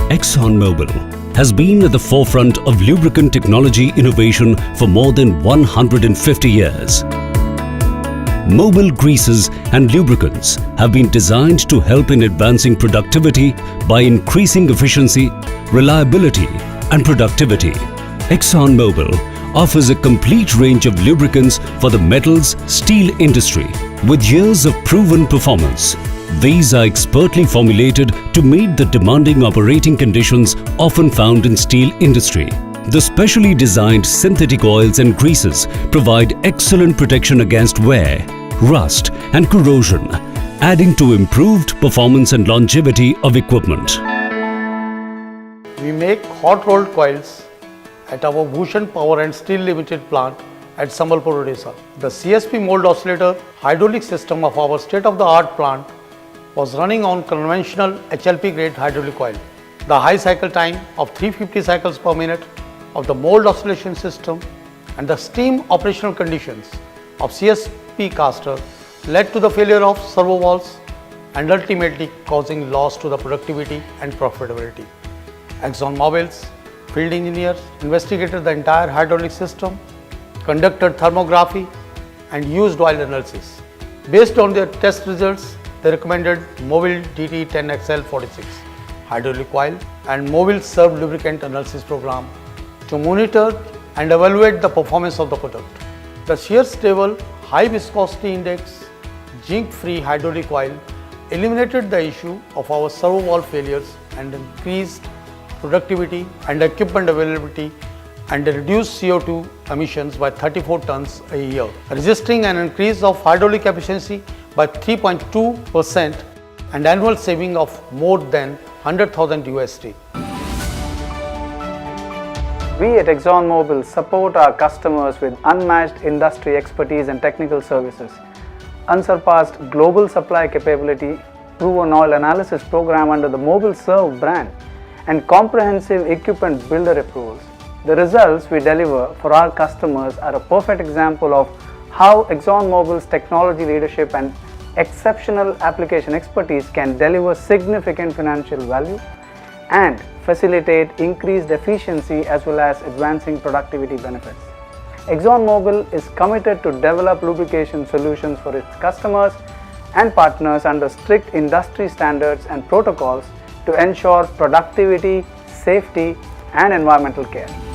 ExxonMobil has been at the forefront of lubricant technology innovation for more than 150 years. Mobil greases and lubricants have been designed to help in advancing productivity by increasing efficiency, reliability and productivity. ExxonMobil offers a complete range of lubricants for the metals, steel industry with years of proven performance. These are expertly formulated to meet the demanding operating conditions often found in steel industry. The specially designed synthetic oils and greases provide excellent protection against wear, rust and corrosion, adding to improved performance and longevity of equipment. We make hot rolled coils at our Bhushan Power and Steel Limited plant at Sambalpur, Odisha. The CSP mold oscillator hydraulic system of our state-of-the-art plant was running on conventional HLP grade hydraulic coil. The high cycle time of 350 cycles per minute of the mold oscillation system and the steam operational conditions of CSP caster led to the failure of servo valves and ultimately causing loss to the productivity and profitability. ExxonMobil's field engineers investigated the entire hydraulic system, conducted thermography and used oil analysis. Based on their test results, they recommended Mobil DTE 10XL46 hydraulic coil and Mobil Served Lubricant Analysis Program to monitor and evaluate the performance of the product. The shear stable, high viscosity index, zinc-free hydraulic coil eliminated the issue of our servo valve failures and increased productivity and equipment availability and reduced CO2 emissions by 34 tons a year, registering an increase of hydraulic efficiency by 3.2% and annual saving of more than 100,000 USD. We at ExxonMobil support our customers with unmatched industry expertise and technical services, unsurpassed global supply capability, proven oil analysis program under the Mobil Serve brand, and comprehensive equipment builder approvals. The results we deliver for our customers are a perfect example of how ExxonMobil's technology leadership and exceptional application expertise can deliver significant financial value and facilitate increased efficiency as well as advancing productivity benefits. ExxonMobil is committed to develop lubrication solutions for its customers and partners under strict industry standards and protocols to ensure productivity, safety and environmental care.